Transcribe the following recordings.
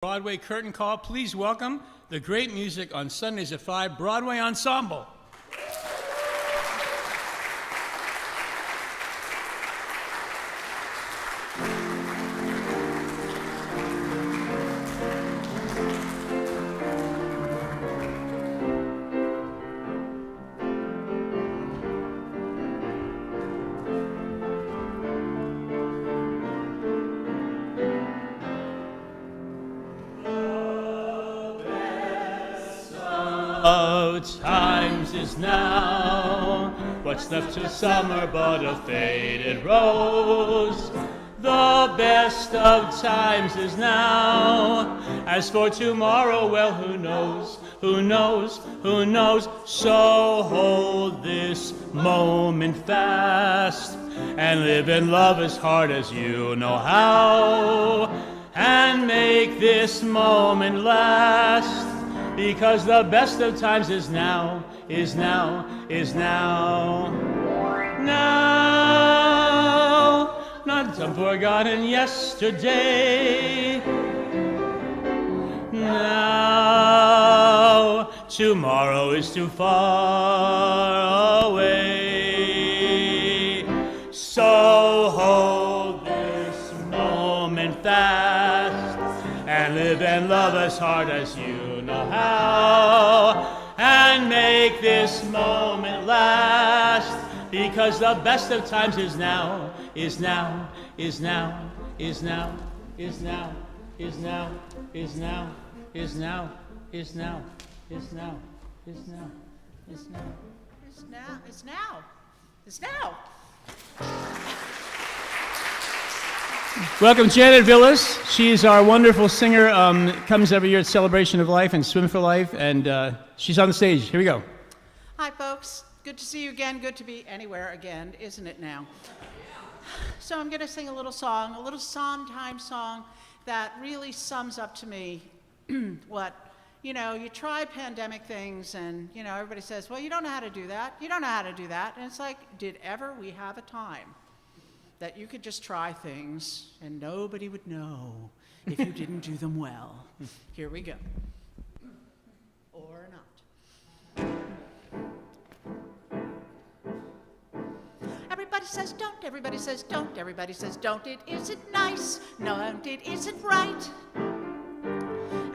Broadway curtain call. Please welcome the great music on Sundays at 5, Broadway Ensemble. Times is now, what's left till summer but a faded rose. The best of times is now. As for tomorrow, well, who knows, who knows, who knows. So hold this moment fast and live in love as hard as you know how, and make this moment last. Because the best of times is now, is now, is now. Now, not some forgotten yesterday. Now, tomorrow is too far away. So hold this moment fast and live and love as hard as you know how, and make this moment last, because the best of times is now, is now, is now, is now, is now, is now, is now, is now, is now, is now, is now, is now, is now, is now, is now. Welcome, Janet Villas. She's our wonderful singer, comes every year at Celebration of Life and Swim for Life, and she's on the stage. Here we go. Hi, folks. Good to see you again. Good to be anywhere again, isn't it now? So I'm going to sing a little song, a little Sondheim song that really sums up to me what, you try pandemic things and, everybody says, well, you don't know how to do that. You don't know how to do that. And it's like, did ever we have a time that you could just try things and nobody would know if you didn't do them well? Here we go. Or not. Everybody says don't, everybody says don't, everybody says don't. It isn't nice, no, it isn't right.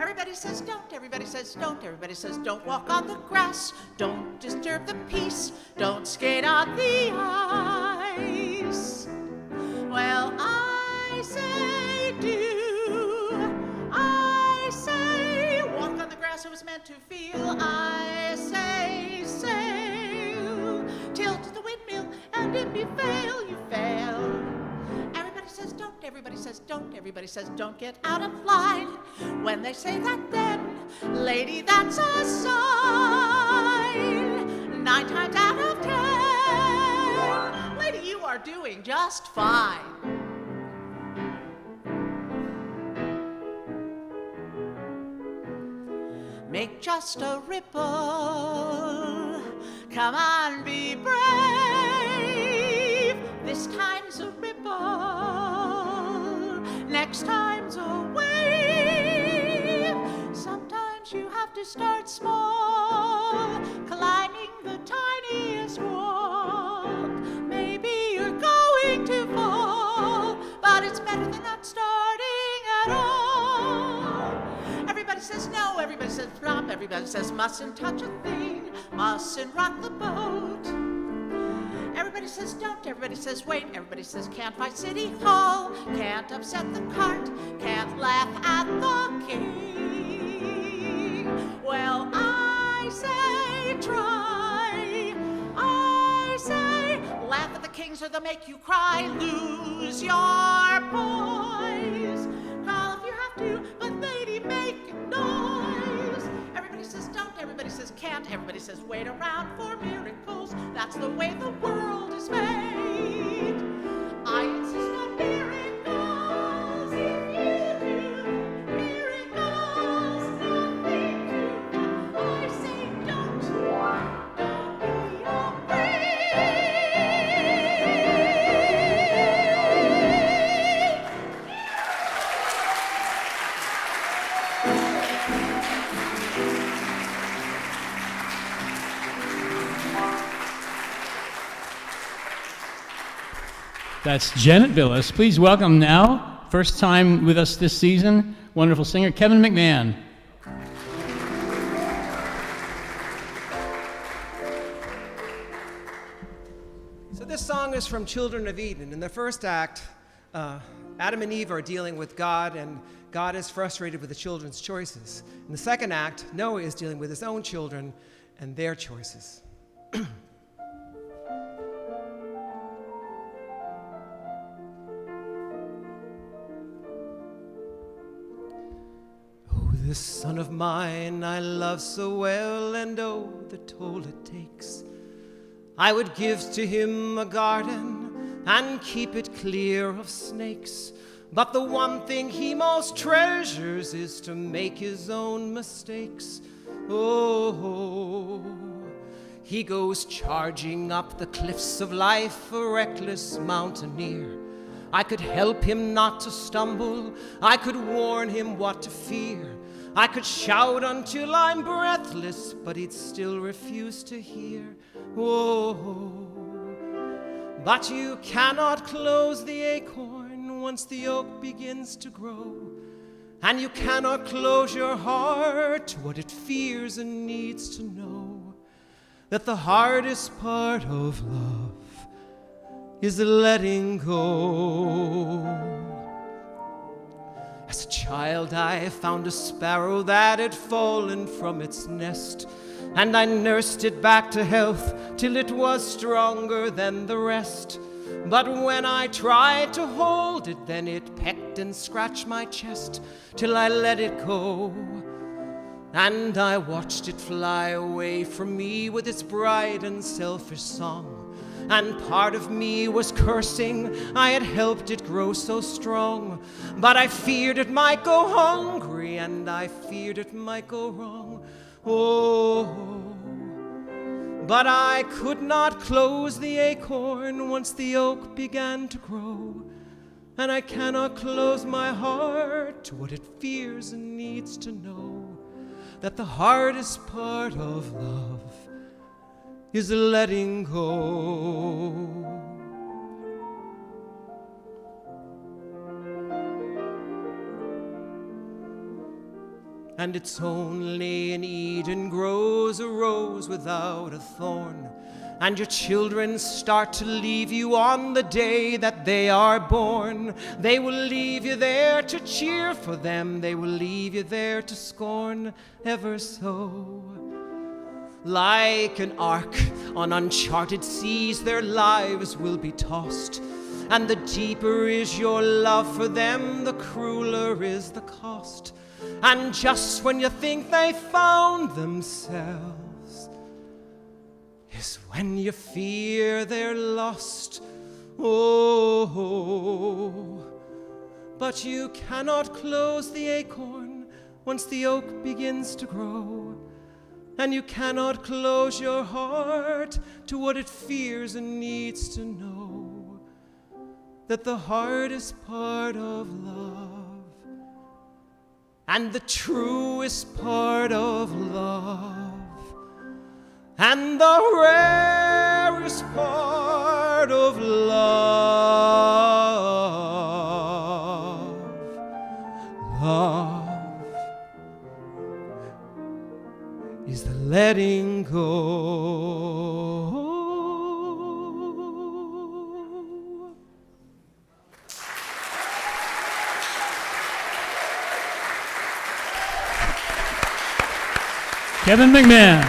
Everybody says don't, everybody says don't, everybody says don't walk on the grass, don't disturb the peace, don't skate on the ice. Well, I say do, I say walk on the grass it was meant to feel, I say sail, tilt the windmill, and if you fail, you fail. Everybody says don't, everybody says don't, everybody says don't get out of line. When they say that then, lady, that's a sign. 9 times out of 10, lady, you are doing just fine. Make just a ripple, come on, be brave. This time's a ripple, next time's a wave. Sometimes you have to start small, climbing the tiniest walk. Maybe you're going to fall, but it's better than not starting at all. Everybody says no, everybody says flop, everybody says mustn't touch a thing, mustn't rock the boat. Everybody says don't, everybody says wait, everybody says can't fight City Hall, can't upset the cart, can't laugh at the king. Well, I say try, I say laugh at the kings or they'll make you cry, lose your poise, call if you have to, but lady, make noise. Everybody says don't, everybody says can't, everybody says wait around for miracles, that's the way the world is made. I insist on miracles, if you do miracles, nothing to that. I say don't be afraid. That's Janet Billis. Please welcome now, first time with us this season, wonderful singer Kevin McMahon. So this song is from Children of Eden. In the first act, Adam and Eve are dealing with God, and God is frustrated with the children's choices. In the second act, Noah is dealing with his own children and their choices. This son of mine I love so well, and oh, the toll it takes. I would give to him a garden and keep it clear of snakes. But the one thing he most treasures is to make his own mistakes. Oh, he goes charging up the cliffs of life, a reckless mountaineer. I could help him not to stumble, I could warn him what to fear. I could shout until I'm breathless, but he'd still refuse to hear. Whoa. But you cannot close the acorn once the oak begins to grow. And you cannot close your heart to what it fears and needs to know. That the hardest part of love is letting go. As a child, I found a sparrow that had fallen from its nest, and I nursed it back to health till it was stronger than the rest. But when I tried to hold it, then it pecked and scratched my chest till I let it go. And I watched it fly away from me with its bright and selfish song. And part of me was cursing I had helped it grow so strong. But I feared it might go hungry, and I feared it might go wrong. Oh, but I could not close the acorn once the oak began to grow. And I cannot close my heart to what it fears and needs to know. That the hardest part of love is letting go. And it's only in Eden grows a rose without a thorn. And your children start to leave you on the day that they are born. They will leave you there to cheer for them. They will leave you there to scorn ever so. Like an ark on uncharted seas, their lives will be tossed. And the deeper is your love for them, the crueler is the cost. And just when you think they found themselves is when you fear they're lost. Oh, but you cannot close the acorn once the oak begins to grow. And you cannot close your heart to what it fears and needs to know. That the hardest part of love and the truest part of love and the rarest part of love is the letting go. Kevin McMahon.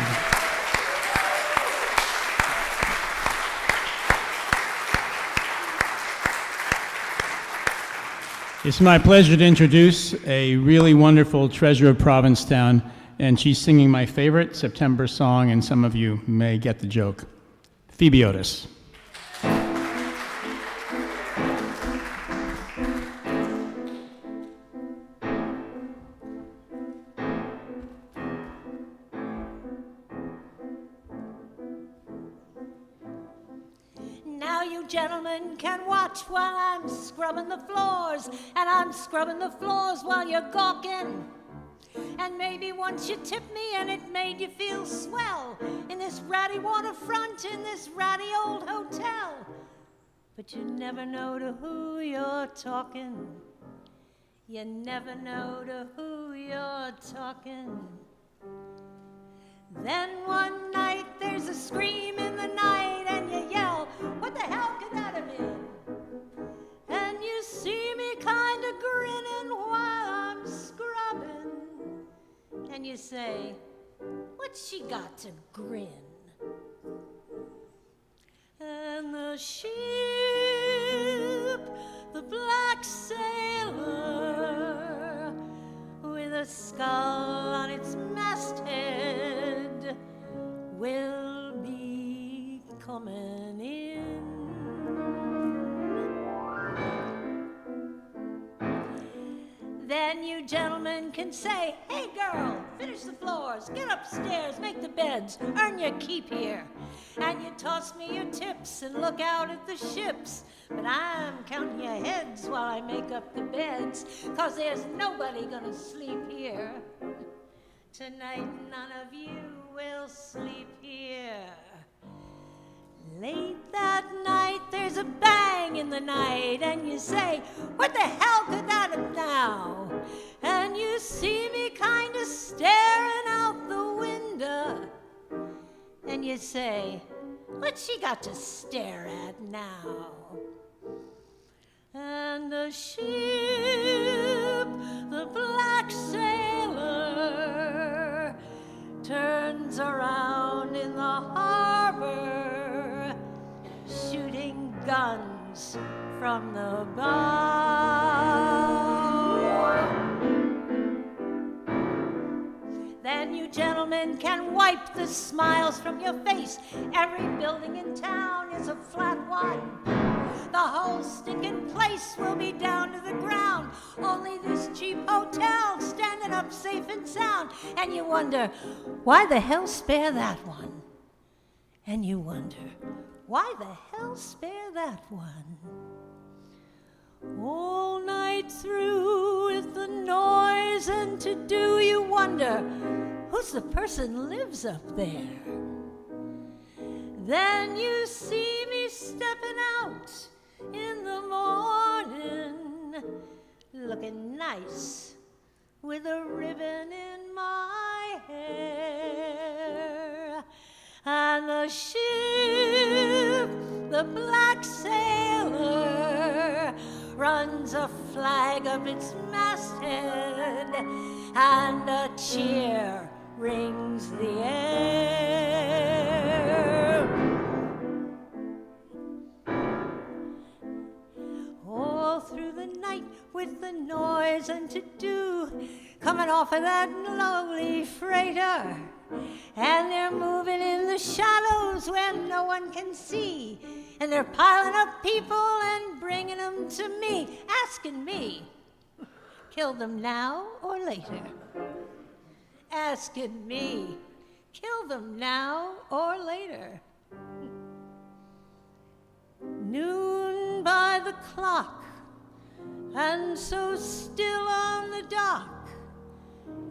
It's my pleasure to introduce a really wonderful treasure of Provincetown, and she's singing my favorite September song, and some of you may get the joke. Phoebe Otis. Now you gentlemen can watch while I'm scrubbing the floors, and I'm scrubbing the floors while you're gawking. And maybe once you tipped me and it made you feel swell in this ratty waterfront in this ratty old hotel. but you never know to who you're talking. You never know to who you're talking. Then one night there's a scream in the night and you yell, what the hell could that have been? And you see me kind of grinning while I'm scrubbing. And you say, what's she got to grin? And the ship, the black sailor, with a skull on its masthead, will be coming in. Then you gentlemen can say, hey girl, finish the floors, get upstairs, make the beds, earn your keep here. And you toss me your tips and look out at the ships. But I'm counting your heads while I make up the beds, 'cause there's nobody gonna sleep here. Tonight none of you will sleep here. Late that night there's a bang in the night and you say, what the hell could that have now? And you see me kind of staring out the window and you say, what's she got to stare at now? And the ship, the black sailor, turns around in the harbor, shooting guns from the bow. Then you gentlemen can wipe the smiles from your face. Every building in town is a flat one. The whole stinking place will be down to the ground. Only this cheap hotel standing up safe and sound. And you wonder, why the hell spare that one? And you wonder, why the hell spare that one? All night through with the noise and to-do, you wonder, who's the person lives up there? Then you see me stepping out in the morning, looking nice with a ribbon in my hair. And the ship, the black sailor, runs a flag up its masthead, and a cheer rings the air. All through the night with the noise and to-do, coming off of that lovely freighter, and they're moving in the shadows where no one can see, and they're piling up people and bringing them to me, asking me, kill them now or later? Asking me, kill them now or later? Noon by the clock, and so still on the dock,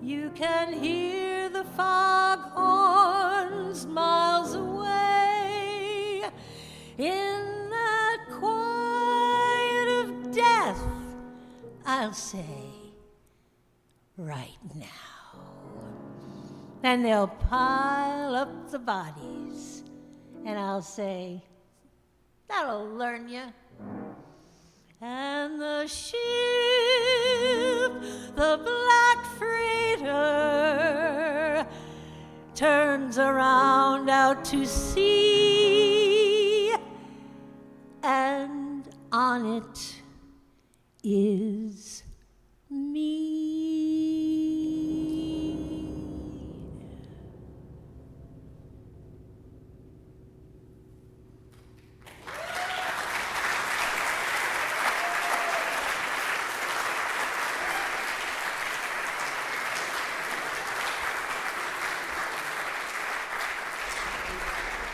you can hear the foghorns miles away. In that quiet of death, I'll say, right now. Then they'll pile up the bodies, and I'll say, that'll learn you. And the ship, the black freighter, turns around out to sea, and on it is me.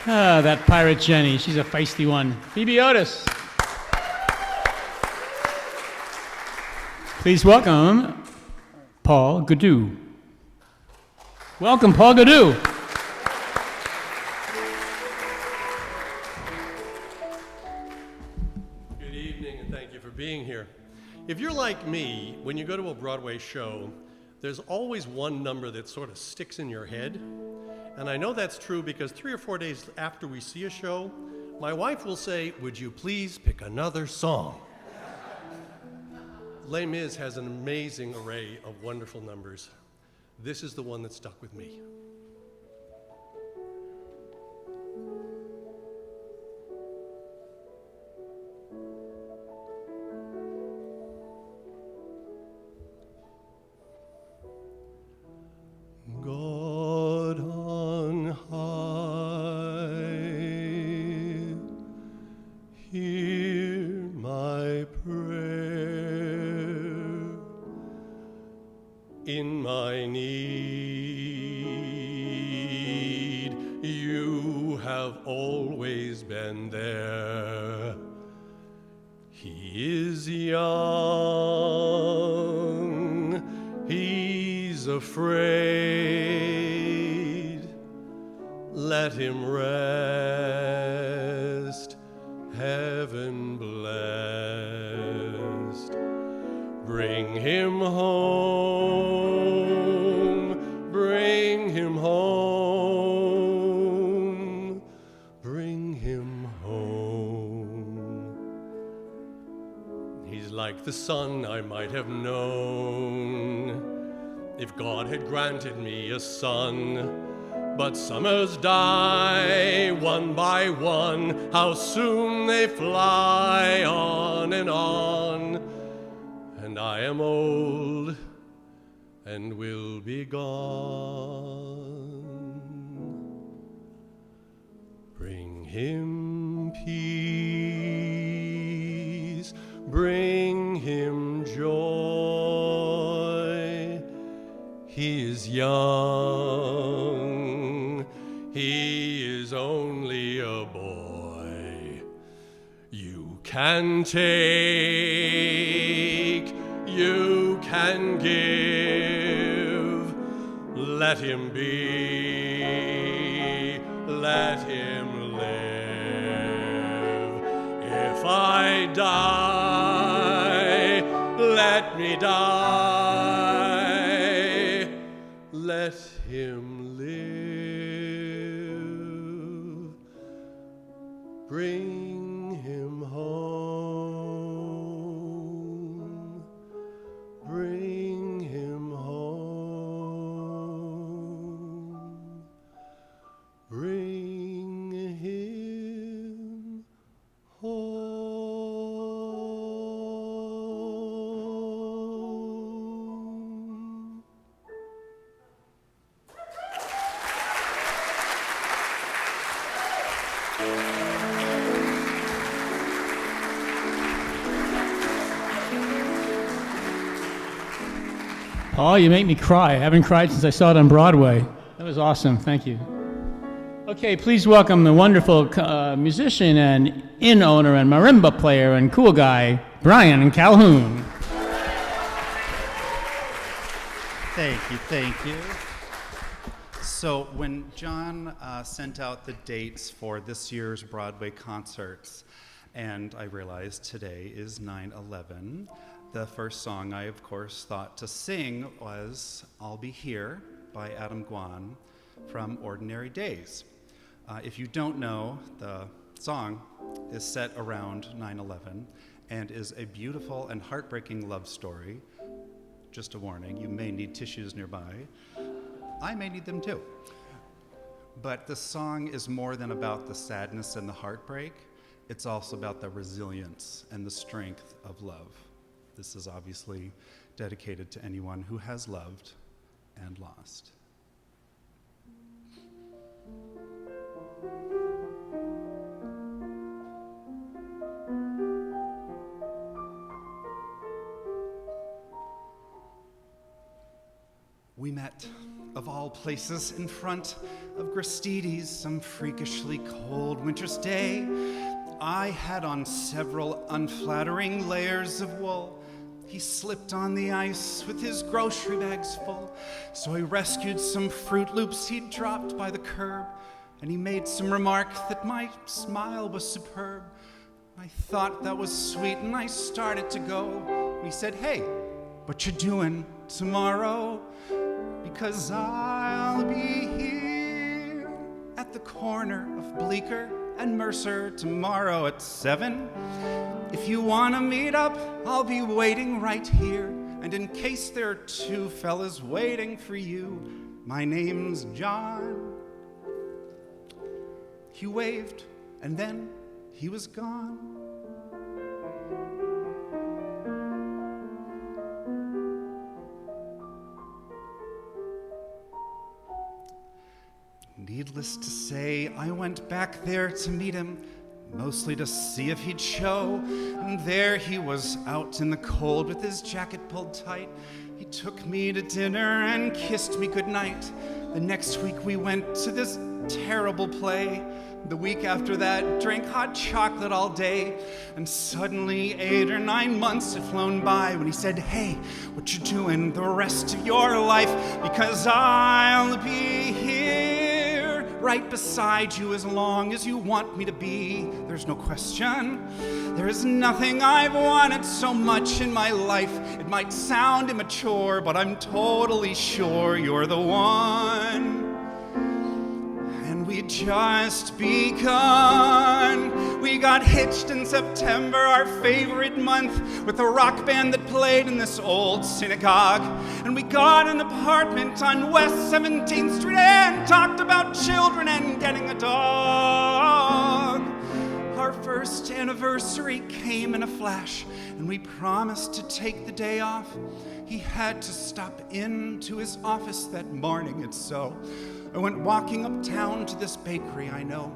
Ah, that pirate Jenny. She's a feisty one. Phoebe Otis. Please welcome Paul Goddu. Welcome, Paul Goddu. If you're like me, when you go to a Broadway show, there's always one number that sort of sticks in your head. And I know that's true because 3 or 4 days after we see a show, my wife will say, "Would you please pick another song?" Les Mis has an amazing array of wonderful numbers. This is the one that stuck with me. God on high, hear my prayer. In my need, you have always been there. He is young, he's afraid. Let him rest, heaven blessed. Bring him home, bring him home, bring him home. He's like the son I might have known if God had granted me a son. But summers die one by one, how soon they fly on, and I am old and will be gone. Bring him peace, bring him joy. He is young, he is only a boy. You can take, you can give. Let him be, let him live. If I die, let me die. Let him live. Bring him home. Bring him home. Bring him home. Paul, you make me cry. I haven't cried since I saw it on Broadway. That was awesome. Thank you. Okay, please welcome the wonderful musician and inn owner and marimba player and cool guy, Brian Calhoun. Thank you. So when John sent out the dates for this year's Broadway concerts, and I realized today is 9/11, the first song I, of course, thought to sing was I'll Be Here by Adam Guan from Ordinary Days. If you don't know, the song is set around 9/11 and is a beautiful and heartbreaking love story. Just a warning, you may need tissues nearby. I may need them too. But the song is more than about the sadness and the heartbreak. It's also about the resilience and the strength of love. This is obviously dedicated to anyone who has loved and lost. We met, of all places, in front of Gristides some freakishly cold winter's day. I had on several unflattering layers of wool. He slipped on the ice with his grocery bags full. So I rescued some Fruit Loops he'd dropped by the curb, and he made some remark that my smile was superb. I thought that was sweet, and I started to go, And he said, hey, what you doing tomorrow? Because I'll be here at the corner of Bleecker and Mercer tomorrow at 7. If you want to meet up, I'll be waiting right here. And in case there are 2 fellas waiting for you, my name's John. He waved, and then he was gone. Needless to say, I went back there to meet him, mostly to see if he'd show. And there he was out in the cold with his jacket pulled tight. He took me to dinner and kissed me goodnight. The next week we went to this terrible play. The week after that, drank hot chocolate all day. And suddenly 8 or 9 months had flown by when he said, hey, what you doing the rest of your life? Because I'll be here right beside you as long as you want me to be. There's no question. There is nothing I've wanted so much in my life. It might sound immature, but I'm totally sure you're the one. We just begun. We got hitched in September, our favorite month, with a rock band that played in this old synagogue. And we got an apartment on West 17th Street and talked about children and getting a dog. Our first anniversary came in a flash, and we promised to take the day off. He had to stop into his office that morning, and so I went walking uptown to this bakery I know.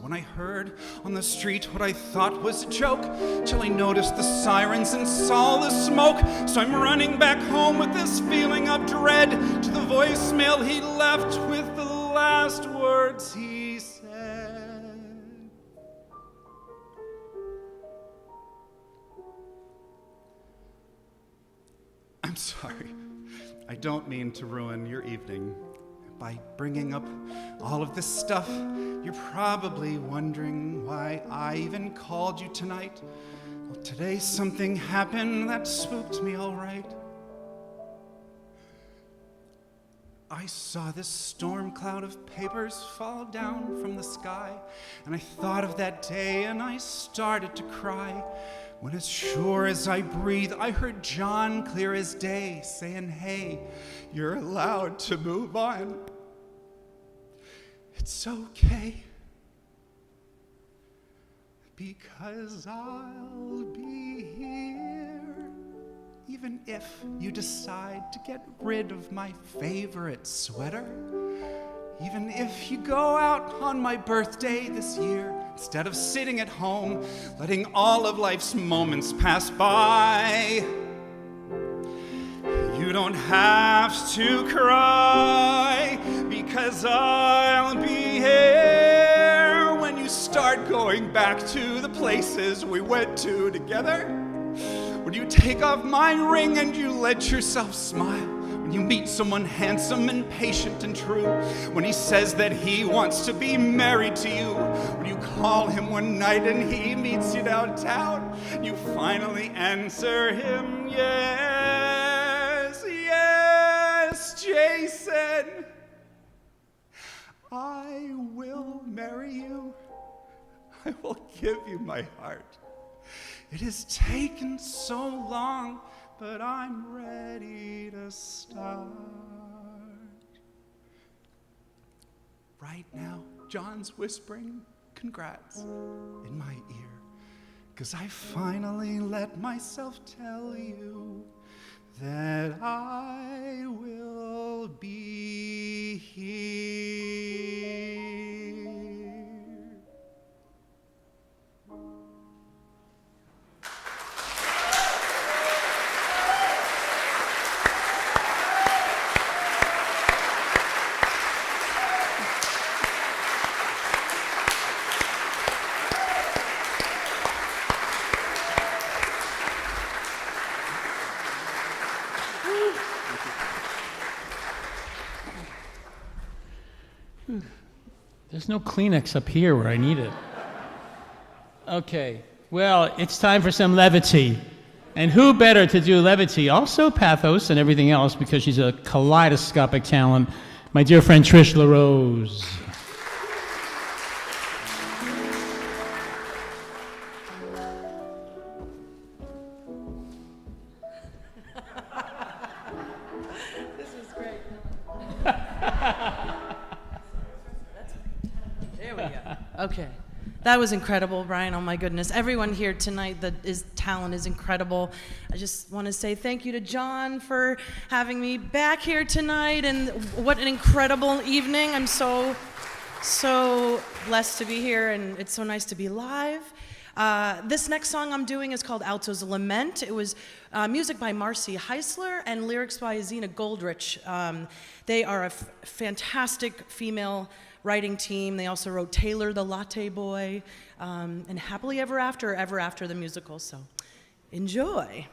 When I heard on the street what I thought was a joke, till I noticed the sirens and saw the smoke. So I'm running back home with this feeling of dread to the voicemail he left with the last words he said. I'm sorry. I don't mean to ruin your evening by bringing up all of this stuff. You're probably wondering why I even called you tonight. Well, today something happened that spooked me all right. I saw this storm cloud of papers fall down from the sky, and I thought of that day and I started to cry. When as sure as I breathe, I heard John clear as day saying, hey, you're allowed to move on. It's okay, because I'll be here, even if you decide to get rid of my favorite sweater. Even if you go out on my birthday this year, instead of sitting at home, letting all of life's moments pass by. You don't have to cry, because I'll be here when you start going back to the places we went to together. When you take off my ring and you let yourself smile. When you meet someone handsome and patient and true. When he says that he wants to be married to you. When you call him one night and he meets you downtown. You finally answer him, yes, yes, Jason. I will marry you. I will give you my heart. It has taken so long, but I'm ready to start. Right now, John's whispering, congrats, in my ear, 'cause I finally let myself tell you that I will be here. There's no Kleenex up here where I need it. Okay, well, it's time for some levity. And who better to do levity, also pathos and everything else, because she's a kaleidoscopic talent, my dear friend Trish LaRose. This is great. There we go. Okay. That was incredible, Brian. Oh my goodness. Everyone here tonight that is talent is incredible. I just want to say thank you to John for having me back here tonight, and what an incredible evening. I'm so blessed to be here, and it's so nice to be live. This next song I'm doing is called Alto's Lament. It was music by Marcy Heisler and lyrics by Zina Goldrich. They are a fantastic female writing team. They also wrote Taylor the Latte Boy, and Happily Ever After the musical. So enjoy.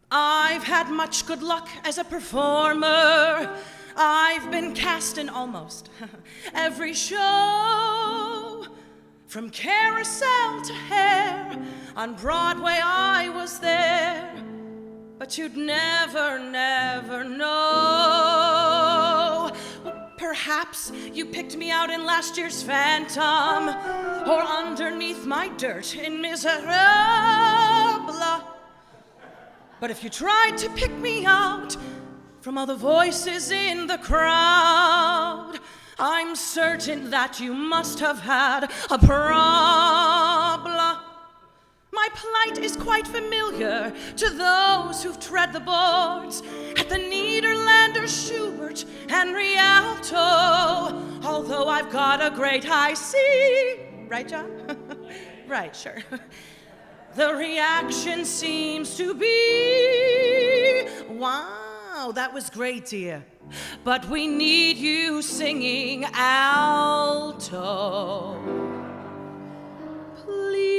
I've had much good luck as a performer. I've been cast in almost every show. From Carousel to Hair, on Broadway I was there. But you'd never know. Perhaps you picked me out in last year's Phantom, or underneath my dirt in Misérables. But if you tried to pick me out from all the voices in the crowd, I'm certain that you must have had a problem. My plight is quite familiar to those who've tread the boards at the Nederlander, Schubert, and Alto. Although I've got a great high C. Right, John? Right, sure. The reaction seems to be, wow, that was great, dear. But we need you singing alto. Please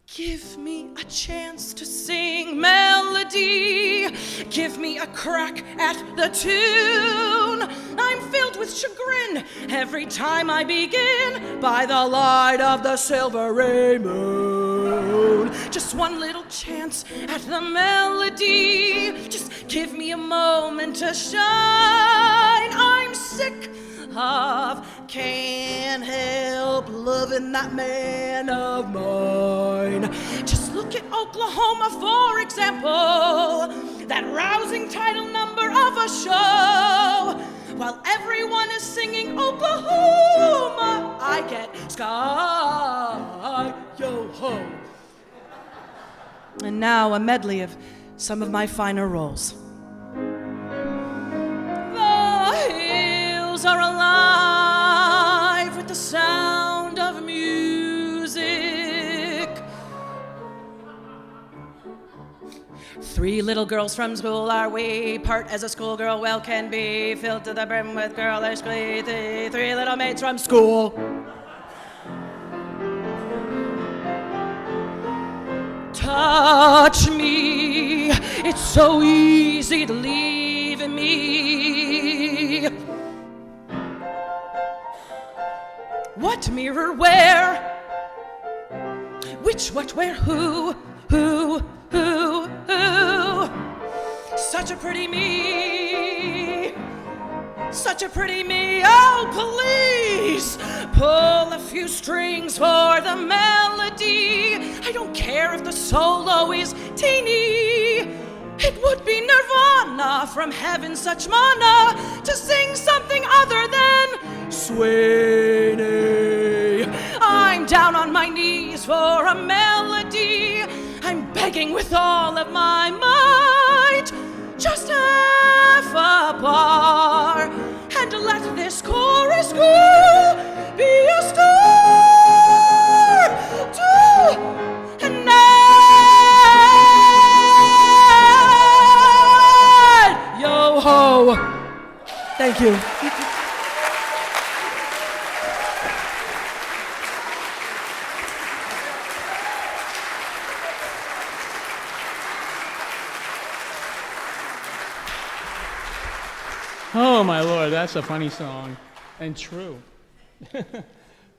give me a chance to sing melody. Give me a crack at the tune. I'm filled with chagrin every time I begin by the light of the silvery moon. Just one little chance at the melody. Just give me a moment to shine. I'm sick of can't help loving that man of mine. Just look at Oklahoma, for example, that rousing title number of a show. While everyone is singing Oklahoma, I get sky yo ho. And now a medley of some of my finer roles. The hills are alive with the sound of music. Three little girls from school are we, part as a schoolgirl well can be, filled to the brim with girlish glee. Three little maids from school. Touch me, it's so easy to leave me. What mirror where? Which, what, where, who? Such a pretty me, such a pretty me. Oh, please pull a few strings for the melody. I don't care if the solo is teeny. It would be nirvana from heaven, such mana, to sing something other than Sweeney. I'm down on my knees for a melody. I'm begging with all of my might. Just half a bar, and let this chorus go be a star tonight. Yo ho! Thank you. Oh, my Lord, that's a funny song. and true.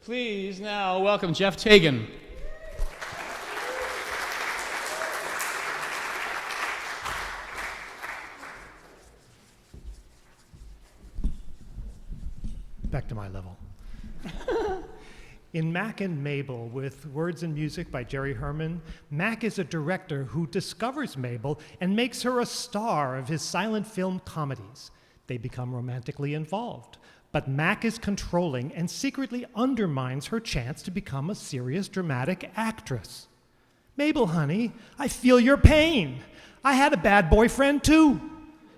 Please now welcome Jeff Tagen. Back to my level. In Mack and Mabel, with words and music by Jerry Herman, Mack is a director who discovers Mabel and makes her a star of his silent film comedies. They become romantically involved, but Mack is controlling and secretly undermines her chance to become a serious dramatic actress. Mabel, honey, I feel your pain. I had a bad boyfriend too.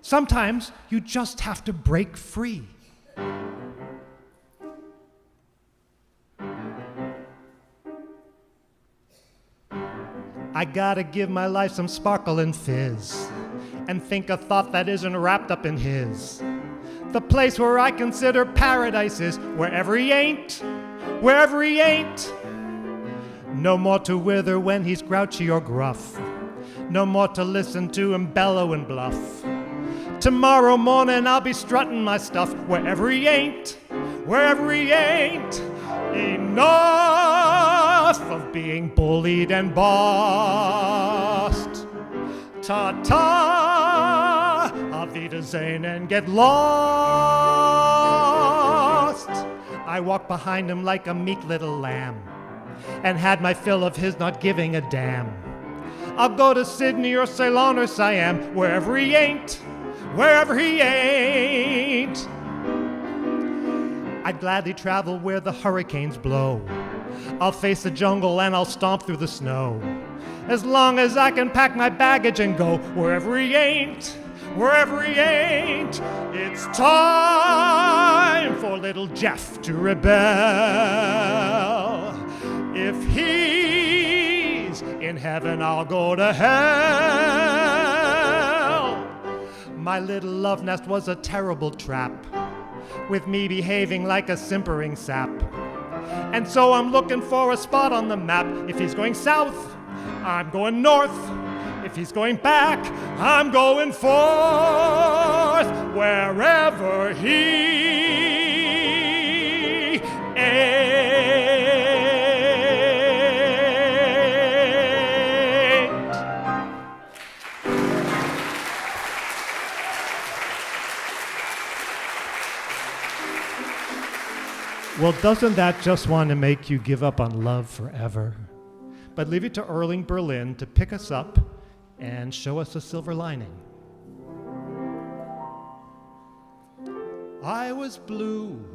Sometimes you just have to break free. I gotta give my life some sparkle and fizz, and think a thought that isn't wrapped up in his. The place where I consider paradise is wherever he ain't. No more to wither when he's grouchy or gruff. No more to listen to him bellow and bluff. Tomorrow morning I'll be strutting my stuff wherever he ain't. Enough of being bullied and bossed. Ta-ta, auf Wiedersehen and get lost. I walked behind him like a meek little lamb and had my fill of his not giving a damn. I'll go to Sydney or Ceylon or Siam, wherever he ain't. I'd gladly travel where the hurricanes blow. I'll face the jungle and I'll stomp through the snow. As long as I can pack my baggage and go wherever he ain't. It's time for little Jeff to rebel. If he's in heaven, I'll go to hell. My little love nest was a terrible trap, with me behaving like a simpering sap. And so I'm looking for a spot on the map. If he's going south, I'm going north. If he's going back, I'm going forth. Wherever he ain't. Well, doesn't that just want to make you give up on love forever? But leave it to Erling Berlin to pick us up and show us a silver lining. I was blue,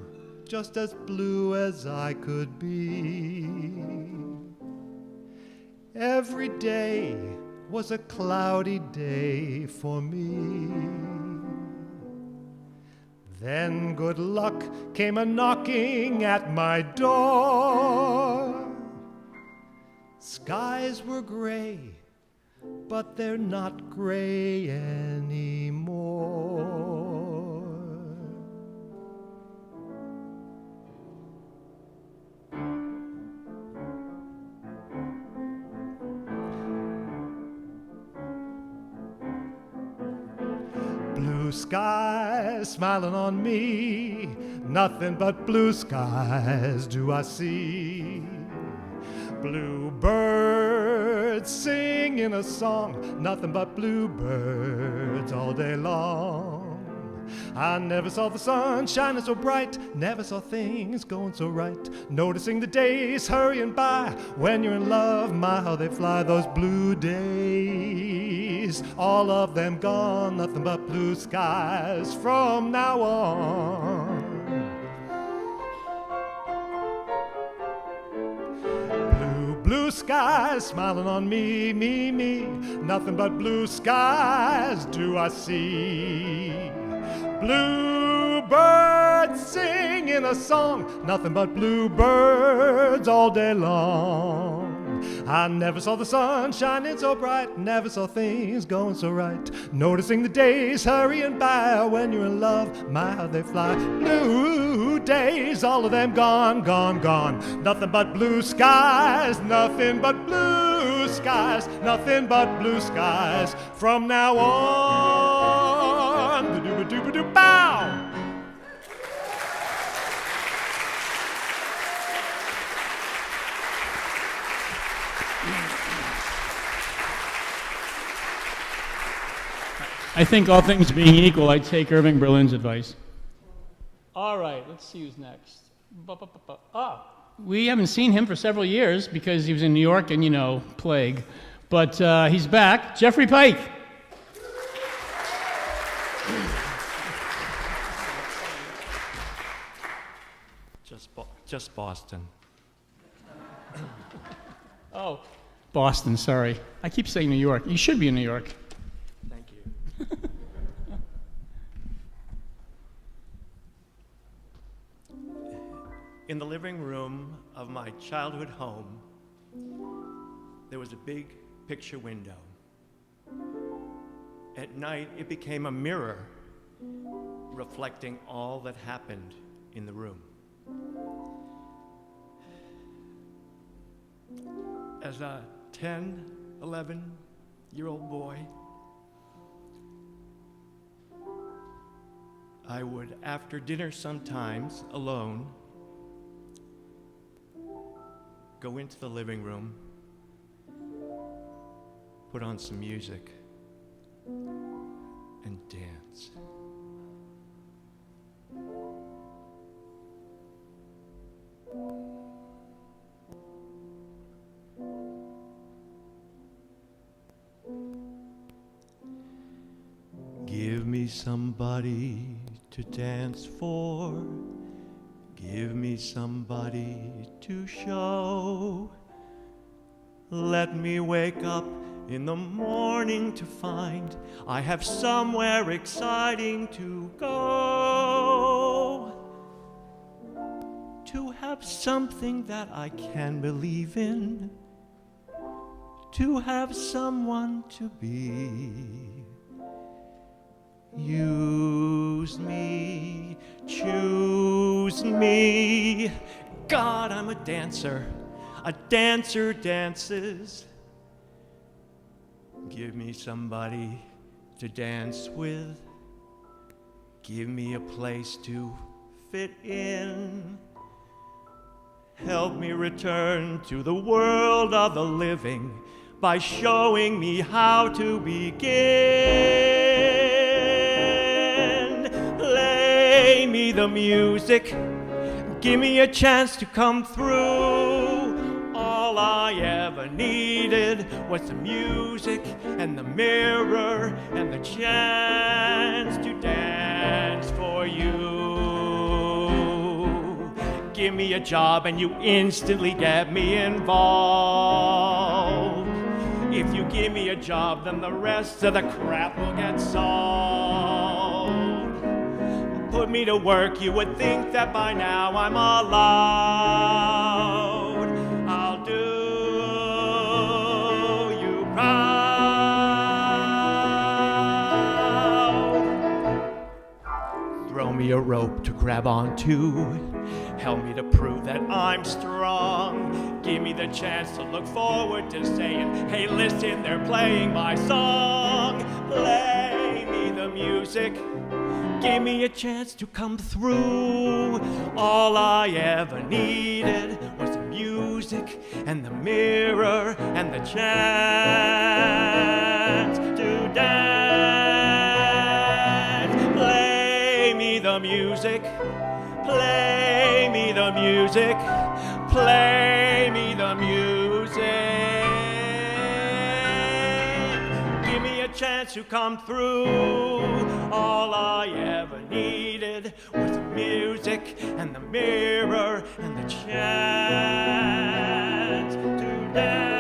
just as blue as I could be. Every day was a cloudy day for me. Then good luck came a-knocking at my door. Skies were gray, but they're not gray anymore. Blue skies smiling on me, nothing but blue skies do I see. Blue birds singing a song, nothing but blue birds all day long. I never saw the sun shining so bright, never saw things going so right. Noticing the days hurrying by, when you're in love, my how they fly. Those blue days, all of them gone, nothing but blue skies from now on. Blue skies smiling on me, me, nothing but blue skies do I see. Blue birds singing a song, nothing but blue birds all day long. I never saw the sun shining so bright, never saw things going so right. Noticing the days hurrying by, when you're in love, my how they fly. Blue days, all of them gone, gone, gone. Nothing but blue skies, nothing but blue skies, nothing but blue skies from now on. Ba-doo-ba-doo-ba-doo, bow! I think all things being equal, I'd take Irving Berlin's advice. All right, let's see who's next. We haven't seen him for several years because he was in New York and, plague. But he's back. Jeffry Pike. Just Boston. Oh, Boston, sorry. I keep saying New York. You should be in New York. Thank you. In the living room of my childhood home, there was a big picture window. At night, it became a mirror reflecting all that happened in the room. As a 10, 11-year-old boy, I would, after dinner sometimes, alone, go into the living room, put on some music, and dance. Give me somebody to dance for. Give me somebody to show. Let me wake up in the morning to find I have somewhere exciting to go. To have something that I can believe in. To have someone to be. Use me, choose me. God, I'm a dancer. A dancer dances. Give me somebody to dance with. Give me a place to fit in. Help me return to the world of the living by showing me how to begin. Play me the music. Give me a chance to come through. All I ever needed was the music and the mirror and the chance to dance for you. Give me a job and you instantly get me involved. If you give me a job, then the rest of the crap will get solved. Put me to work, you would think that by now I'm allowed. I'll do you proud. Throw me a rope to grab onto. Help me to prove that I'm strong. Give me the chance to look forward to saying, hey, listen, they're playing my song. Play me the music. Give me a chance to come through. All I ever needed was the music and the mirror and the chance to dance. Play me the music. Play me the music. Play me the music. Give me a chance to come through. All I ever needed was the music and the mirror and the chance to dance.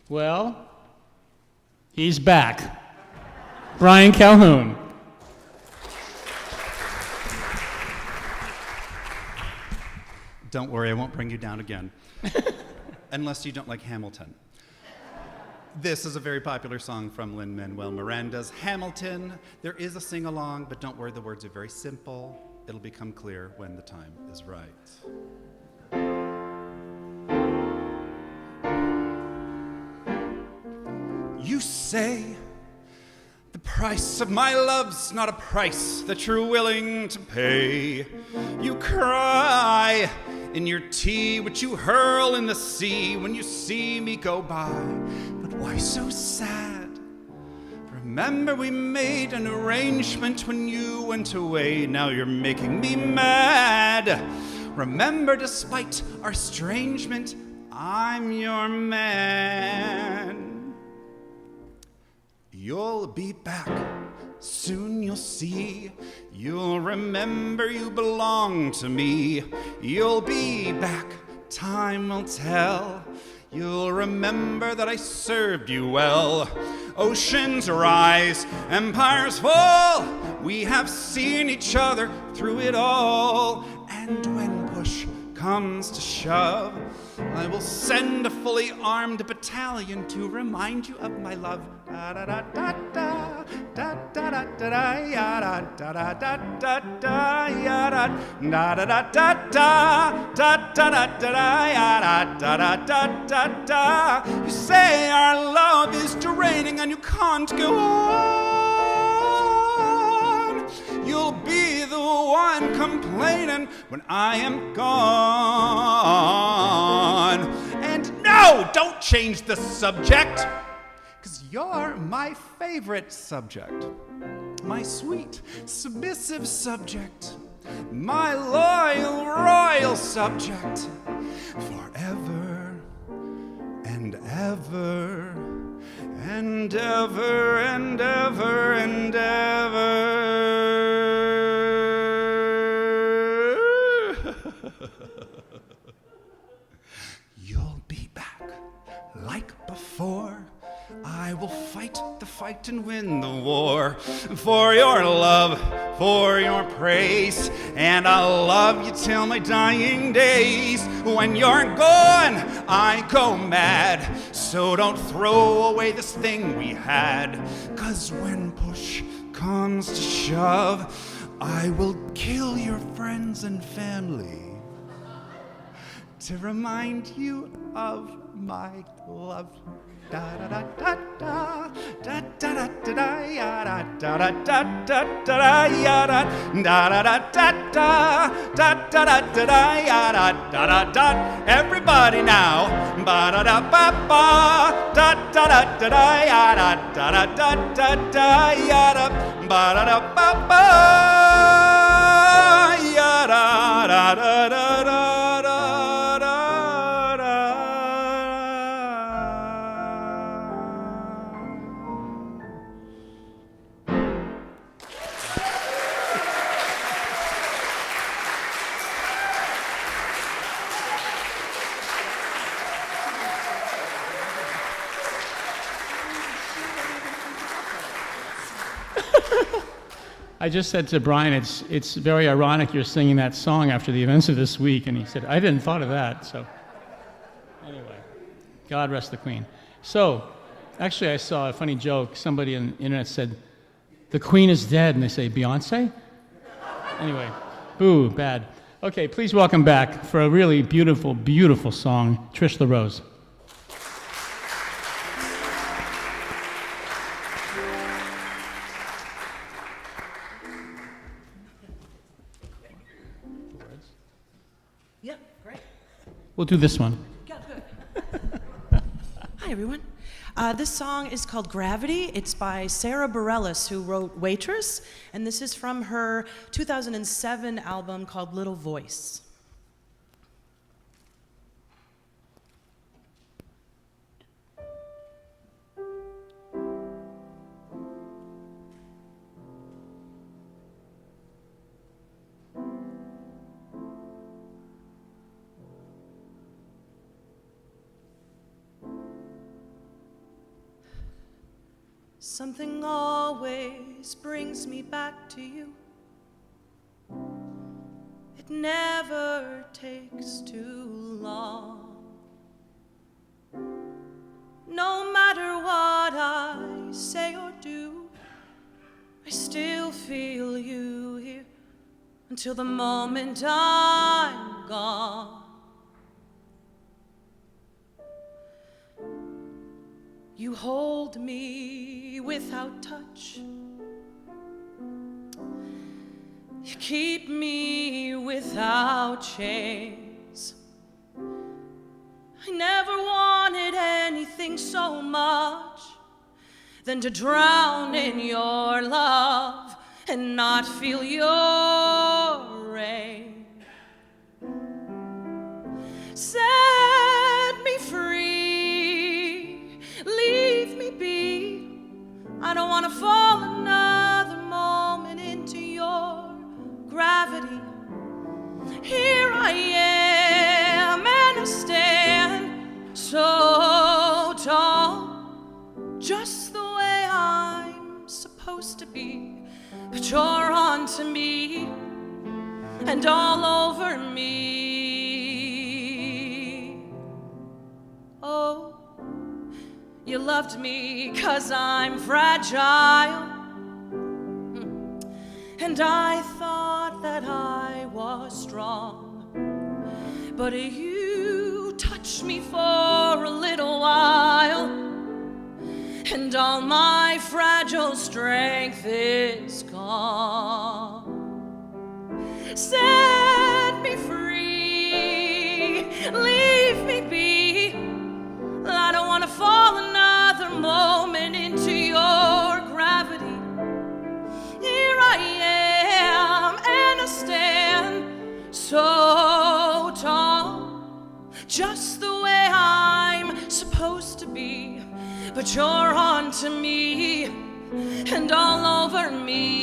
Well, he's back. Brian Calhoun. Don't worry, I won't bring you down again. unless you don't like Hamilton. This is a very popular song from Lin-Manuel Miranda's Hamilton. There is a sing-along, but don't worry, the words are very simple. It'll become clear when the time is right. You say the price of my love's not a price that you're willing to pay. You cry in your tea, which you hurl in the sea when you see me go by. But why so sad? Remember we made an arrangement when you went away. Now you're making me mad. Remember, despite our estrangement, I'm your man. You'll be back, soon you'll see. You'll remember you belong to me. You'll be back, time will tell. You'll remember that I served you well. Oceans rise, empires fall. We have seen each other through it all. And when push comes to shove, I will send a fully armed battalion to remind you of my love. Da da da da da da da da da ya da da da da da da ya da da da da da da da da da ya da da da da da da. You say our love is draining and you can't go on. You'll be the one complaining when I am gone. And no, don't change the subject, 'cause you're my favorite subject. My sweet, submissive subject. My loyal, royal subject. Forever and ever and ever and ever and ever. You'll be back like before. I will fight the fight and win the war for your love, for your praise, and I'll love you till my dying days. When you're gone, I go mad, so don't throw away this thing we had, 'cause when push comes to shove, I will kill your friends and family to remind you of my love. Da da da da da da da da da ya da da da da da da ya da da da da da da da da da ya da da da da. Everybody now, ba da da ba ba da da da da ya da da da da da ya da ba da da ba ba ya da da da da da. I just said to Brian, it's very ironic you're singing that song after the events of this week, and he said, I didn't thought of that, so anyway, God rest the Queen. So, actually I saw a funny joke. Somebody on the internet said, the Queen is dead, and they say, Beyonce? Anyway, boo, bad. Okay, please welcome back for a really beautiful, beautiful song, Trish LaRose. Yeah, great. We'll do this one. Yeah, good. Hi, everyone. This song is called Gravity. It's by Sarah Bareilles, who wrote Waitress, and this is from her 2007 album called Little Voice. Something always brings me back to you. It never takes too long. till the moment I'm gone. You hold me without touch. You keep me without chains. I never wanted anything so much than to drown in your love and not feel your rain. Set me free, leave me be. I don't want to fall another moment into your gravity. Here I am, and I stand so tall, just the way I'm supposed to be. But you're onto me and all over me. Oh, you loved me 'cause I'm fragile, and I thought that I was strong, but you touched me for a little while, and all my fragile strength is gone. Set me free, leave me be. I don't want to fall another moment into your gravity. Here I am, and I stand so tall, just the way I'm supposed to be. But you're onto me and all over me.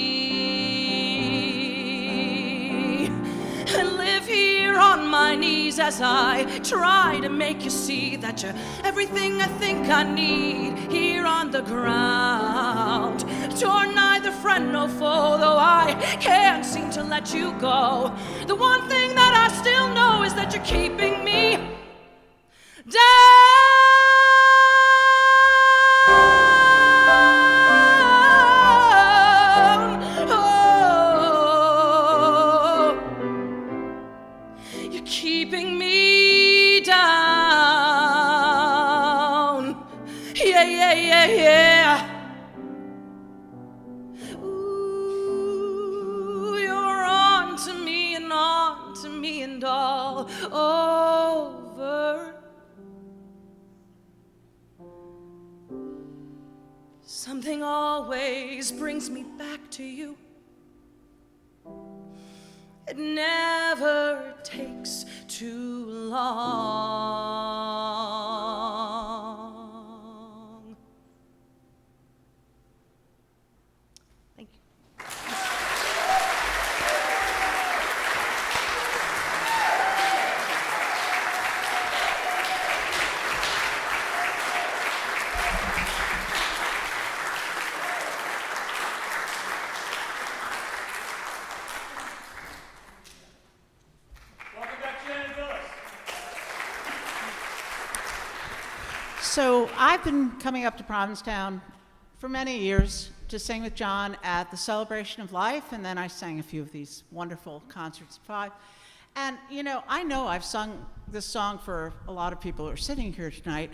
And live here on my knees as I try to make you see that you're everything I think I need here on the ground. You're neither friend nor foe, though I can't seem to let you go. The one thing that I still know is that you're keeping me down. Keeping me down. Yeah, yeah, yeah, yeah. Ooh, you're on to me and on to me and all over. Something always brings me back to you. It never takes too long. Thank you. So I've been coming up to Provincetown for many years to sing with John at the Celebration of Life, and then I sang a few of these wonderful concerts at 5. And you know I've sung this song for a lot of people who are sitting here tonight.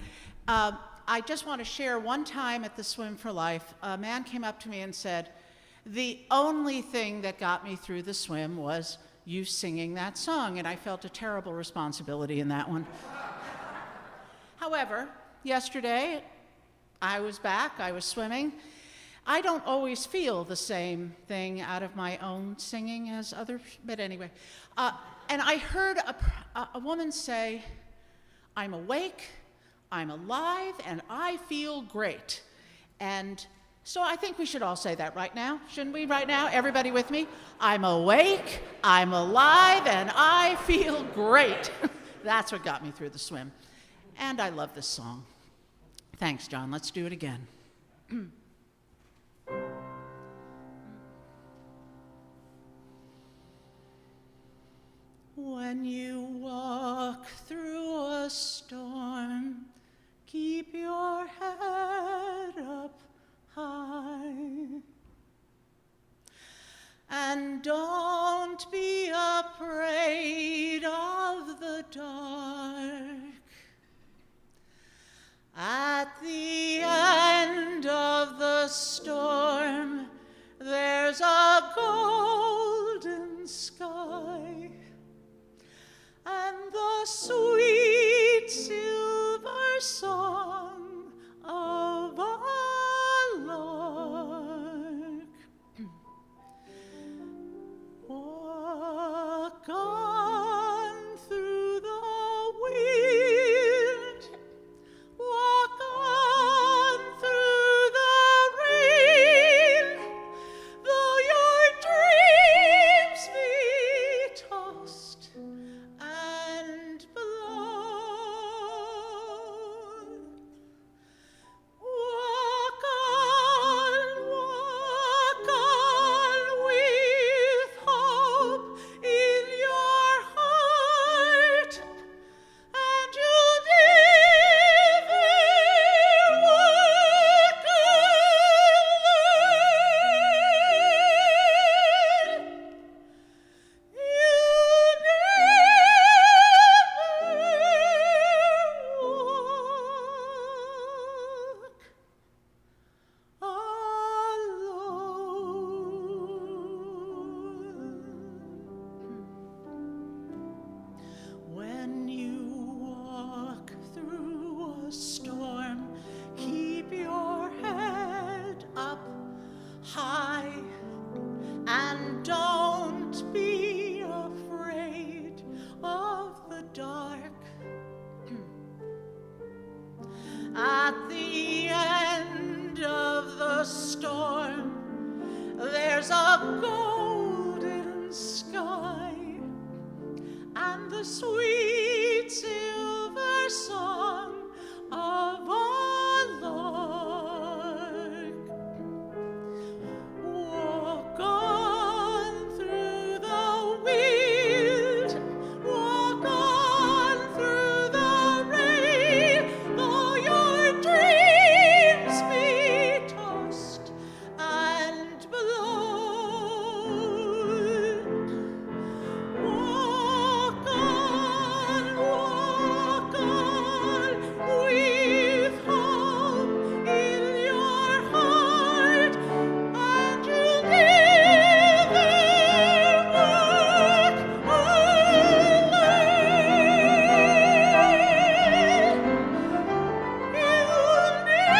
I just want to share one time at the Swim for Life, a man came up to me and said, the only thing that got me through the swim was you singing that song, and I felt a terrible responsibility in that one. However, yesterday, I was back, I was swimming. I don't always feel the same thing out of my own singing as others, but anyway. And I heard a woman say, I'm awake, I'm alive, and I feel great. And so I think we should all say that right now, shouldn't we, right now? Everybody with me? I'm awake, I'm alive, and I feel great. That's what got me through the swim. And I love this song. Thanks, John. Let's do it again. When you walk through a storm, keep your head up high. And don't be storm, there's a golden sky, and the sweet silver song of a lark. Walk on through the wind, walk on through the rain, though your dreams be tossed and blown. Walk on with hope in your heart, and you'll never walk alone. You'll never walk alone. When you walk through a storm, keep your head up high and don't be afraid of the dark. At the end of the storm, there's a golden sky and the sweet silver song of a lark. Walk on through the wind, walk on through the rain, though your dreams be tossed and blown. Walk on with hope in your heart, and you'll never walk alone. You'll never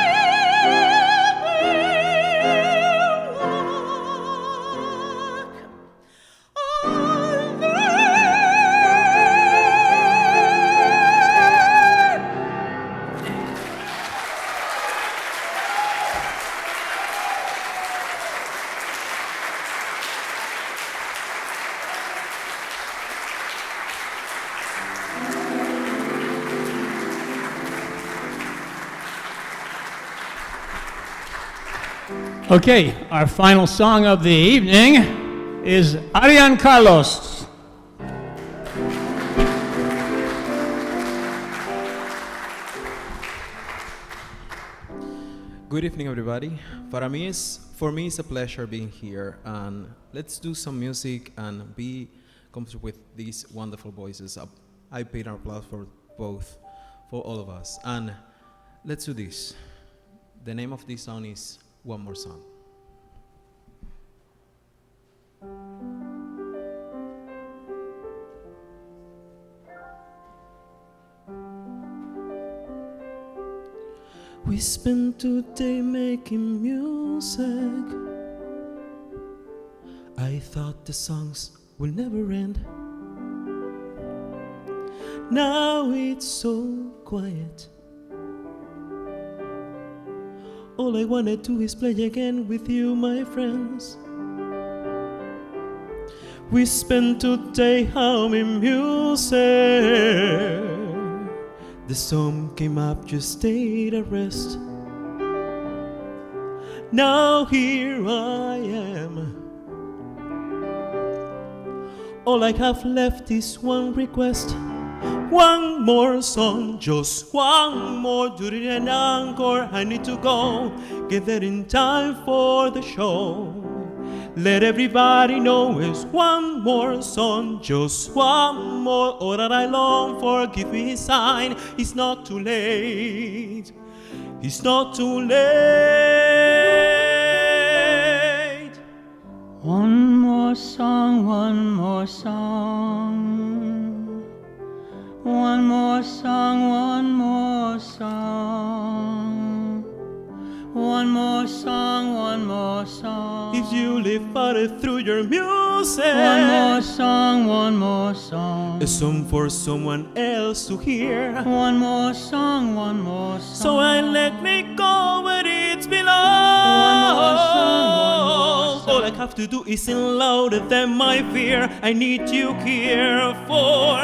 Okay, our final song of the evening is Arian Carlos. Good evening, everybody. For me, it's a pleasure being here, and let's do some music and be comfortable with these wonderful voices. I paid our applause for all of us, and let's do this. The name of this song is One More Song. We spent today making music. I thought the songs will never end. Now it's so quiet. All I wanna do is play again with you, my friends. We spent today humming music. The storm came up, just stayed at rest. Now here I am. All I have left is one request. One more song, just one more. Do it an encore, I need to go. Get there in time for the show. Let everybody know it's one more song, just one more. All that I long for, give me a sign. It's not too late. It's not too late. One more song, one more song. One more song, one more song. One more song, one more song. If you live farther through your music, One more song, one more song. a song for someone else to hear. One more song, one more song. So I let me go where it belongs. One more song, one more song. All I have to do is sing louder than my fear. I need you here for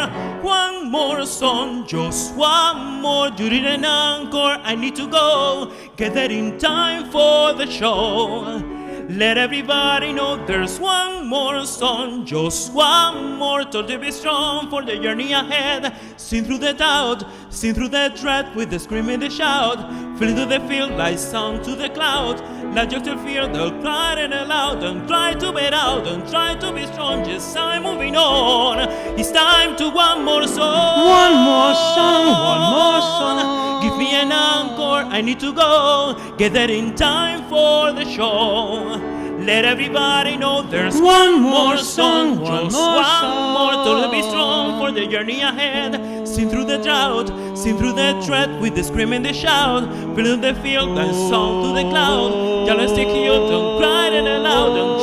one more song, just one more. During an encore, I need to go. Get there in time for the show. Let everybody know there's one more song, just one more. Told to be strong for the journey ahead. Sing through the doubt, sing through the dread with the scream and the shout. Feel into the field like sound to the cloud. Let your fear, they'll cry and aloud. Don't try to beat out, don't try to be strong. Just I'm moving on. It's time to one more song. One more song, one more song. Give me an encore, I need to go. Get there in time for the show. Let everybody know there's one more song, just one more. To be strong for the journey ahead. Sing through the drought, sing through the dread with the scream and the shout. Fill the field and song to the cloud. Just stick you, don't cry and aloud, don't